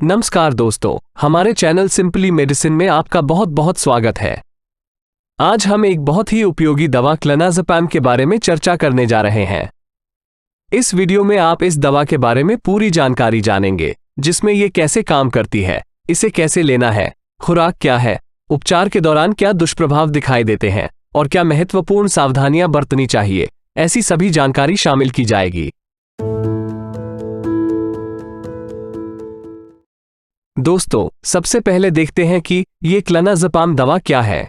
नमस्कार दोस्तों, हमारे चैनल सिंपली मेडिसिन में आपका बहुत बहुत स्वागत है। आज हम एक बहुत ही उपयोगी दवा क्लोनाज़ेपैम के बारे में चर्चा करने जा रहे हैं। इस वीडियो में आप इस दवा के बारे में पूरी जानकारी जानेंगे, जिसमें ये कैसे काम करती है, इसे कैसे लेना है, खुराक क्या है, उपचार के दौरान क्या दुष्प्रभाव दिखाई देते हैं और क्या महत्वपूर्ण सावधानियां बरतनी चाहिए, ऐसी सभी जानकारी शामिल की जाएगी। दोस्तों, सबसे पहले देखते हैं कि ये क्लोनाज़ेपैम दवा क्या है।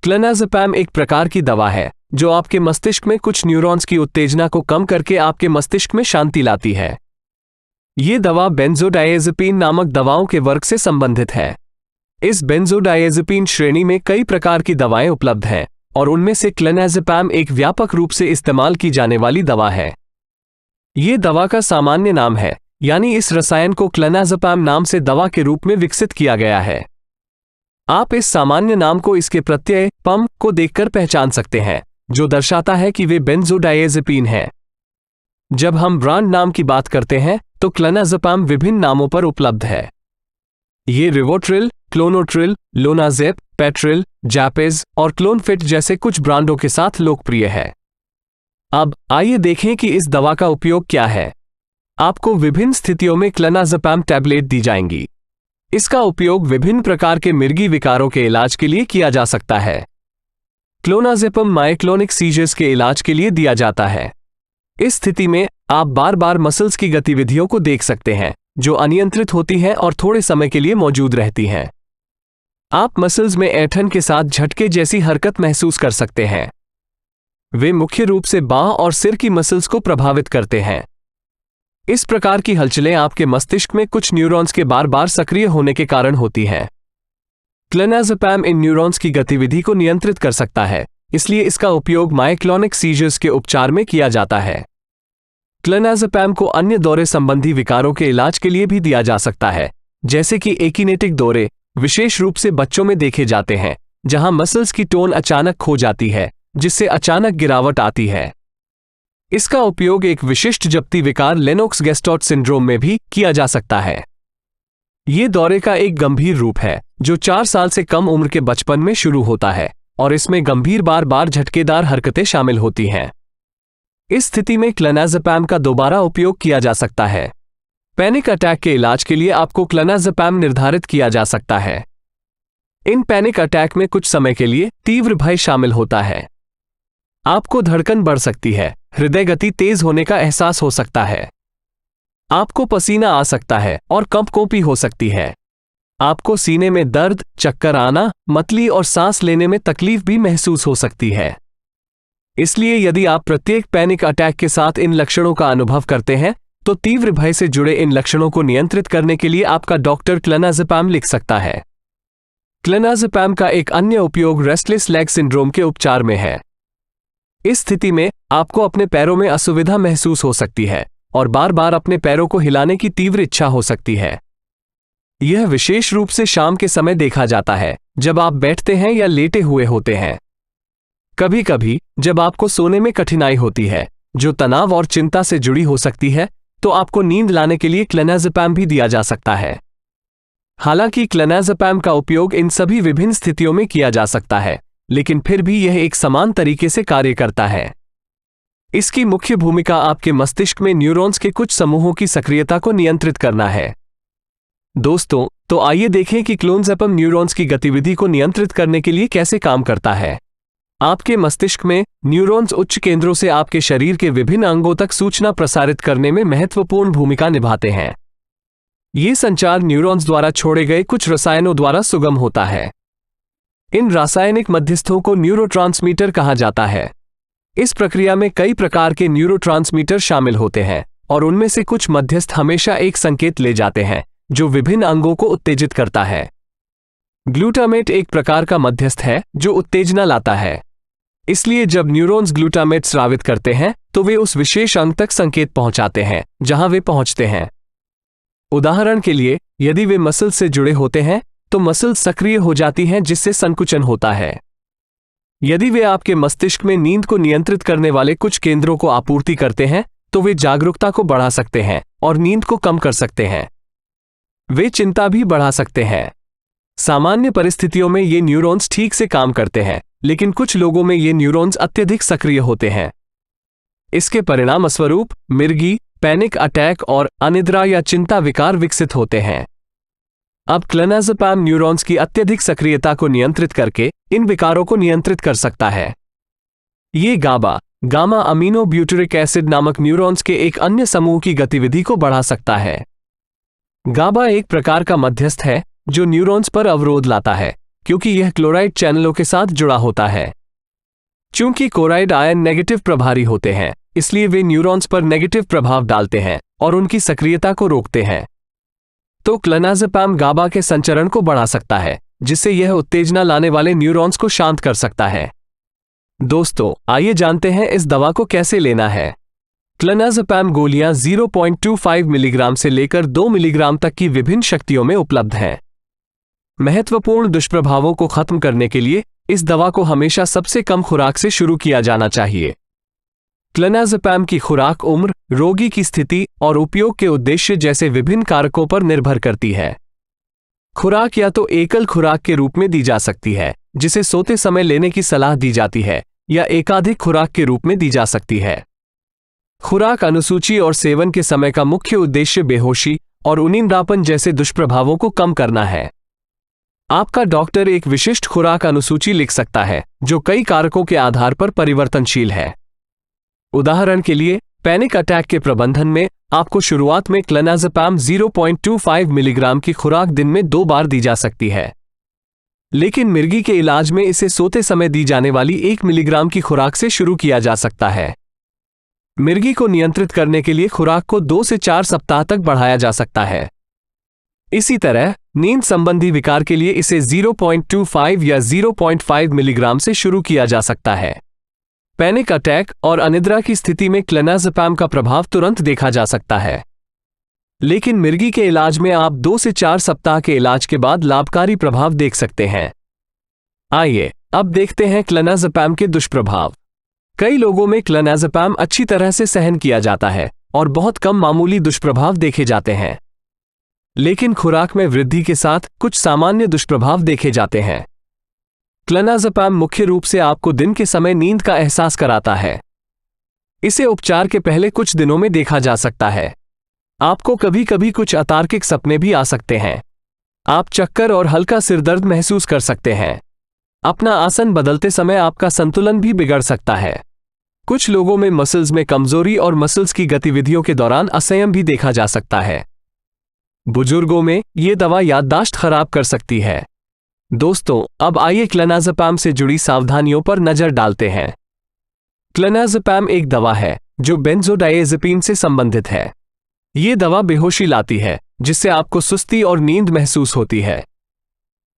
क्लोनाज़ेपैम एक प्रकार की दवा है जो आपके मस्तिष्क में कुछ न्यूरॉन्स की उत्तेजना को कम करके आपके मस्तिष्क में शांति लाती है। ये दवा बेंजोडाइएज़ेपिन नामक दवाओं के वर्ग से संबंधित है। इस बेंजोडाइएज़ेपिन श्रेणी में कई प्रकार की दवाएं उपलब्ध हैं और उनमें से क्लोनाज़ेपैम एक व्यापक रूप से इस्तेमाल की जाने वाली दवा है। ये दवा का सामान्य नाम है, यानी इस रसायन को क्लोनाज़ेपैम नाम से दवा के रूप में विकसित किया गया है। आप इस सामान्य नाम को इसके प्रत्यय पम को देखकर पहचान सकते हैं, जो दर्शाता है कि वे बेंजोडाइएज़ेपिन है। जब हम ब्रांड नाम की बात करते हैं तो क्लोनाज़ेपैम विभिन्न नामों पर उपलब्ध है। ये रिवोट्रिल, क्लोनोट्रिल, लोनाज़ेप, पेट्रिल, जैपेज और क्लोनफिट जैसे कुछ ब्रांडों के साथ लोकप्रिय है। अब आइए देखें कि इस दवा का उपयोग क्या है। आपको विभिन्न स्थितियों में क्लोनाज़ेपैम टैबलेट दी जाएंगी। इसका उपयोग विभिन्न प्रकार के मिर्गी विकारों के इलाज के लिए किया जा सकता है। क्लोनाज़ेपम मायोक्लोनिक सीजर्स के इलाज के लिए दिया जाता है। इस स्थिति में आप बार बार मसल्स की गतिविधियों को देख सकते हैं, जो अनियंत्रित होती हैं और थोड़े समय के लिए मौजूद रहती हैं। आप मसल्स में ऐंठन के साथ झटके जैसी हरकत महसूस कर सकते हैं। वे मुख्य रूप से बांह और सिर की मसल्स को प्रभावित करते हैं। इस प्रकार की हलचलें आपके मस्तिष्क में कुछ न्यूरॉन्स के बार बार सक्रिय होने के कारण होती हैं। क्लोनाज़ेपैम इन न्यूरॉन्स की गतिविधि को नियंत्रित कर सकता है, इसलिए इसका उपयोग मायोक्लोनिक सीजर्स के उपचार में किया जाता है। क्लोनाज़ेपैम को अन्य दौरे संबंधी विकारों के इलाज के लिए भी दिया जा सकता है, जैसे कि एकिनेटिक दौरे, विशेष रूप से बच्चों में देखे जाते हैं, जहां मसल्स की टोन अचानक खो जाती है, जिससे अचानक गिरावट आती है। इसका उपयोग एक विशिष्ट जप्ती विकार लेनोक्स गैस्टॉट सिंड्रोम में भी किया जा सकता है। ये दौरे का एक गंभीर रूप है जो 4 साल से कम उम्र के बचपन में शुरू होता है और इसमें गंभीर बार बार झटकेदार हरकतें शामिल होती हैं। इस स्थिति में क्लोनाज़ेपैम का दोबारा उपयोग किया जा सकता है। पैनिक अटैक के इलाज के लिए आपको क्लोनाज़ेपैम निर्धारित किया जा सकता है। इन पैनिक अटैक में कुछ समय के लिए तीव्र भय शामिल होता है। आपको धड़कन बढ़ सकती है, हृदय गति तेज होने का एहसास हो सकता है। आपको पसीना आ सकता है और कंपकोपी हो सकती है। आपको सीने में दर्द, चक्कर आना, मतली और सांस लेने में तकलीफ भी महसूस हो सकती है। इसलिए यदि आप प्रत्येक पैनिक अटैक के साथ इन लक्षणों का अनुभव करते हैं, तो तीव्र भय से जुड़े इन लक्षणों को नियंत्रित करने के लिए आपका डॉक्टर क्लोनाज़ेपैम लिख सकता है। क्लोनाज़ेपैम का एक अन्य उपयोग रेस्टलेस लेग सिंड्रोम के उपचार में है। इस स्थिति में आपको अपने पैरों में असुविधा महसूस हो सकती है और बार बार अपने पैरों को हिलाने की तीव्र इच्छा हो सकती है। यह विशेष रूप से शाम के समय देखा जाता है, जब आप बैठते हैं या लेटे हुए होते हैं। कभी कभी जब आपको सोने में कठिनाई होती है, जो तनाव और चिंता से जुड़ी हो सकती है, तो आपको नींद लाने के लिए क्लोनाज़ेपैम भी दिया जा सकता है। हालांकि क्लोनाज़ेपैम का उपयोग इन सभी विभिन्न स्थितियों में किया जा सकता है, लेकिन फिर भी यह एक समान तरीके से कार्य करता है। इसकी मुख्य भूमिका आपके मस्तिष्क में न्यूरॉन्स के कुछ समूहों की सक्रियता को नियंत्रित करना है। दोस्तों, तो आइए देखें कि क्लोनाज़ेपैम न्यूरॉन्स की गतिविधि को नियंत्रित करने के लिए कैसे काम करता है। आपके मस्तिष्क में न्यूरॉन्स उच्च केंद्रों से आपके शरीर के विभिन्न अंगों तक सूचना प्रसारित करने में महत्वपूर्ण भूमिका निभाते हैं। ये संचार न्यूरॉन्स द्वारा छोड़े गए कुछ रसायनों द्वारा सुगम होता है। इन रासायनिक मध्यस्थों को न्यूरोट्रांसमीटर कहा जाता है। इस प्रक्रिया में कई प्रकार के न्यूरोट्रांसमीटर शामिल होते हैं और उनमें से कुछ मध्यस्थ हमेशा एक संकेत ले जाते हैं जो विभिन्न अंगों को उत्तेजित करता है। ग्लूटामेट एक प्रकार का मध्यस्थ है जो उत्तेजना लाता है। इसलिए जब न्यूरॉन्स ग्लूटामेट स्रावित करते हैं तो वे उस विशेष अंग तक संकेत पहुंचाते हैं जहां वे पहुंचते हैं। उदाहरण के लिए, यदि वे मसल से जुड़े होते हैं तो मसल सक्रिय हो जाती हैं, जिससे संकुचन होता है। यदि वे आपके मस्तिष्क में नींद को नियंत्रित करने वाले कुछ केंद्रों को आपूर्ति करते हैं, तो वे जागरूकता को बढ़ा सकते हैं और नींद को कम कर सकते हैं। वे चिंता भी बढ़ा सकते हैं। सामान्य परिस्थितियों में ये न्यूरॉन्स ठीक से काम करते हैं, लेकिन कुछ लोगों में ये न्यूरॉन्स अत्यधिक सक्रिय होते हैं। इसके परिणामस्वरूप मिर्गी, पैनिक अटैक और अनिद्रा या चिंता विकार विकसित होते हैं। अब क्लोनाज़ेपाम न्यूरॉन्स की अत्यधिक सक्रियता को नियंत्रित करके इन विकारों को नियंत्रित कर सकता है। ये गामा अमीनो ब्यूटरिक एसिड नामक न्यूरॉन्स के एक अन्य समूह की गतिविधि को बढ़ा सकता है। गाबा एक प्रकार का मध्यस्थ है जो न्यूरॉन्स पर अवरोध लाता है, क्योंकि यह क्लोराइड चैनलों के साथ जुड़ा होता है। चूंकि क्लोराइड आयन नेगेटिव प्रभारी होते हैं, इसलिए वे न्यूरॉन्स पर नेगेटिव प्रभाव डालते हैं और उनकी सक्रियता को रोकते हैं। तो क्लोनाज़ेपाम गाबा के संचरण को बढ़ा सकता है, जिससे यह उत्तेजना लाने वाले न्यूरॉन्स को शांत कर सकता है। दोस्तों, आइए जानते हैं इस दवा को कैसे लेना है। क्लोनाज़ेपाम गोलियां 0.25 मिलीग्राम से लेकर 2 मिलीग्राम तक की विभिन्न शक्तियों में उपलब्ध हैं। महत्वपूर्ण दुष्प्रभावों को खत्म करने के लिए इस दवा को हमेशा सबसे कम खुराक से शुरू किया जाना चाहिए। क्लोनाज़ेपाम की खुराक उम्र, रोगी की स्थिति और उपयोग के उद्देश्य जैसे विभिन्न कारकों पर निर्भर करती है। खुराक या तो एकल खुराक के रूप में दी जा सकती है, जिसे सोते समय लेने की सलाह दी जाती है, या एकाधिक खुराक के रूप में दी जा सकती है। खुराक अनुसूची और सेवन के समय का मुख्य उद्देश्य बेहोशी और उनींदापन जैसे दुष्प्रभावों को कम करना है। आपका डॉक्टर एक विशिष्ट खुराक अनुसूची लिख सकता है, जो कई कारकों के आधार पर परिवर्तनशील है। उदाहरण के लिए, पैनिक अटैक के प्रबंधन में आपको शुरुआत में क्लोनाज़ेपाम 0.25 मिलीग्राम की खुराक दिन में 2 बार दी जा सकती है, लेकिन मिर्गी के इलाज में इसे सोते समय दी जाने वाली 1 मिलीग्राम की खुराक से शुरू किया जा सकता है। मिर्गी को नियंत्रित करने के लिए खुराक को 2 से 4 सप्ताह तक बढ़ाया जा सकता है। इसी तरह नींद संबंधी विकार के लिए इसे 0.25 या 0.5 मिलीग्राम से शुरू किया जा सकता है। पैनिक अटैक और अनिद्रा की स्थिति में क्लोनाज़ेपाम का प्रभाव तुरंत देखा जा सकता है, लेकिन मिर्गी के इलाज में आप 2 से 4 सप्ताह के इलाज के बाद लाभकारी प्रभाव देख सकते हैं। आइए अब देखते हैं क्लोनाज़ेपाम के दुष्प्रभाव। कई लोगों में क्लोनाज़ेपाम अच्छी तरह से सहन किया जाता है और बहुत कम मामूली दुष्प्रभाव देखे जाते हैं, लेकिन खुराक में वृद्धि के साथ कुछ सामान्य दुष्प्रभाव देखे जाते हैं। क्लोनाज़ेपाम मुख्य रूप से आपको दिन के समय नींद का एहसास कराता है। इसे उपचार के पहले कुछ दिनों में देखा जा सकता है। आपको कभी कभी कुछ अतार्किक सपने भी आ सकते हैं। आप चक्कर और हल्का सिरदर्द महसूस कर सकते हैं। अपना आसन बदलते समय आपका संतुलन भी बिगड़ सकता है। कुछ लोगों में मसल्स में कमजोरी और मसल्स की गतिविधियों के दौरान असंयम भी देखा जा सकता है। बुजुर्गों में ये दवा याददाश्त खराब कर सकती है। दोस्तों, अब आइए क्लोनाज़ेपाम से जुड़ी सावधानियों पर नजर डालते हैं। क्लोनाज़ेपाम एक दवा है जो बेंजोडाइएज़ेपिन से संबंधित है। ये दवा बेहोशी लाती है, जिससे आपको सुस्ती और नींद महसूस होती है।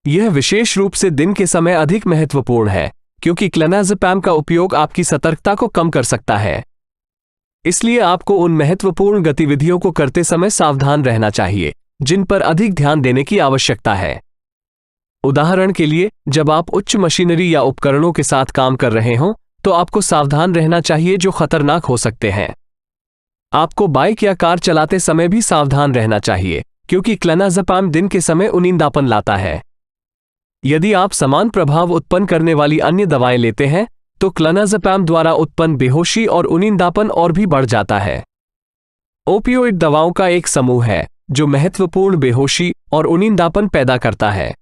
यह विशेष रूप से दिन के समय अधिक महत्वपूर्ण है, क्योंकि क्लोनाज़ेपाम का उपयोग आपकी सतर्कता को कम कर सकता है। इसलिए आपको उन महत्वपूर्ण गतिविधियों को करते समय सावधान रहना चाहिए जिन पर अधिक ध्यान देने की आवश्यकता है। उदाहरण के लिए, जब आप उच्च मशीनरी या उपकरणों के साथ काम कर रहे हों, तो आपको सावधान रहना चाहिए जो खतरनाक हो सकते हैं। आपको बाइक या कार चलाते समय भी सावधान रहना चाहिए, क्योंकि क्लोनाज़ेपाम दिन के समय उनींदापन लाता है। यदि आप समान प्रभाव उत्पन्न करने वाली अन्य दवाएं लेते हैं, तो क्लोनाज़ेपाम द्वारा उत्पन्न बेहोशी और उनींदापन और भी बढ़ जाता है। ओपियोइड दवाओं का एक समूह है जो महत्वपूर्ण बेहोशी और उनींदापन पैदा करता है।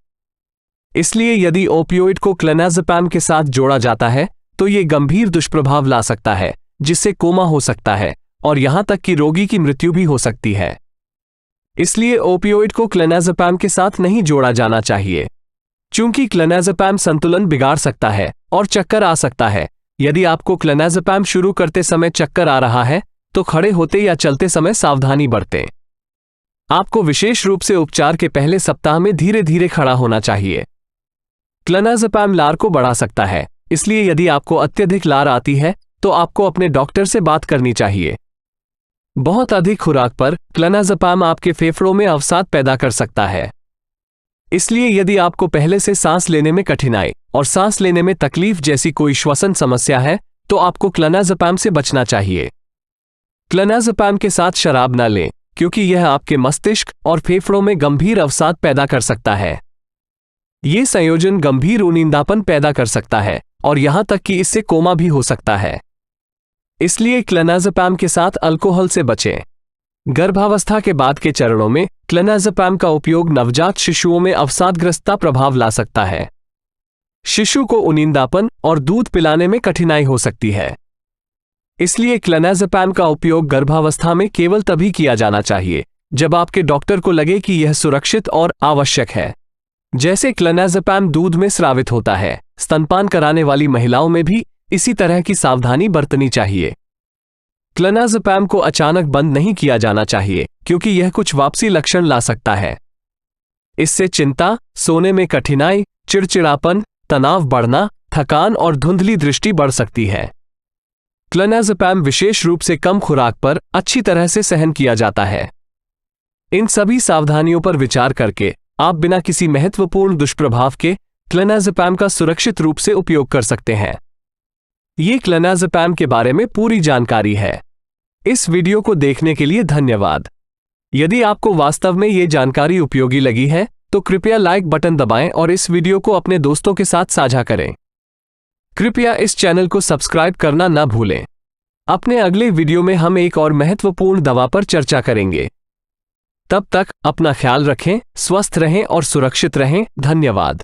इसलिए यदि ओपियोइड को क्लोनाज़ेपाम के साथ जोड़ा जाता है, तो ये गंभीर दुष्प्रभाव ला सकता है, जिससे कोमा हो सकता है और यहां तक कि रोगी की मृत्यु भी हो सकती है। इसलिए ओपियोइड को क्लोनाज़ेपाम के साथ नहीं जोड़ा जाना चाहिए, चूंकि क्लोनाज़ेपाम संतुलन बिगाड़ सकता है और चक्कर आ सकता है। यदि आपको क्लोनाज़ेपाम शुरू करते समय चक्कर आ रहा है, तो खड़े होते या चलते समय सावधानी बरतें। आपको विशेष रूप से उपचार के पहले सप्ताह में धीरे धीरे खड़ा होना चाहिए। क्लोनाज़ेपाम लार को बढ़ा सकता है, इसलिए यदि आपको अत्यधिक लार आती है, तो आपको अपने डॉक्टर से बात करनी चाहिए। बहुत अधिक खुराक पर क्लोनाज़ेपाम आपके फेफड़ों में अवसाद पैदा कर सकता है। इसलिए यदि आपको पहले से सांस लेने में कठिनाई और सांस लेने में तकलीफ जैसी कोई श्वसन समस्या है, तो आपको क्लोनाज़ेपाम से बचना चाहिए। क्लोनाज़ेपाम के साथ शराब न लें, क्योंकि यह आपके मस्तिष्क और फेफड़ों में गंभीर अवसाद पैदा कर सकता है। ये संयोजन गंभीर ऊनींदापन पैदा कर सकता है और यहां तक कि इससे कोमा भी हो सकता है। इसलिए क्लोनाज़ेपैम के साथ अल्कोहल से बचें। गर्भावस्था के बाद के चरणों में क्लोनाज़ेपैम का उपयोग नवजात शिशुओं में अवसादग्रस्तता प्रभाव ला सकता है। शिशु को ऊनींदापन और दूध पिलाने में कठिनाई हो सकती है। इसलिए क्लोनाज़ेपैम का उपयोग गर्भावस्था में केवल तभी किया जाना चाहिए जब आपके डॉक्टर को लगे कि यह सुरक्षित और आवश्यक है। जैसे क्लोनाज़ेपैम दूध में स्रावित होता है, स्तनपान कराने वाली महिलाओं में भी इसी तरह की सावधानी बरतनी चाहिए। क्लोनाज़ेपैम को अचानक बंद नहीं किया जाना चाहिए क्योंकि यह कुछ वापसी लक्षण ला सकता है। इससे चिंता, सोने में कठिनाई, चिड़चिड़ापन, तनाव बढ़ना, थकान और धुंधली दृष्टि बढ़ सकती है। क्लोनाज़ेपैम विशेष रूप से कम खुराक पर अच्छी तरह से सहन किया जाता है। इन सभी सावधानियों पर विचार करके आप बिना किसी महत्वपूर्ण दुष्प्रभाव के क्लोनाज़ेपैम का सुरक्षित रूप से उपयोग कर सकते हैं। ये क्लोनाज़ेपैम के बारे में पूरी जानकारी है। इस वीडियो को देखने के लिए धन्यवाद। यदि आपको वास्तव में ये जानकारी उपयोगी लगी है तो कृपया लाइक बटन दबाएं और इस वीडियो को अपने दोस्तों के साथ साझा करें। कृपया इस चैनल को सब्सक्राइब करना न भूलें। अपने अगले वीडियो में हम एक और महत्वपूर्ण दवा पर चर्चा करेंगे। तब तक अपना ख्याल रखें, स्वस्थ रहें और सुरक्षित रहें। धन्यवाद।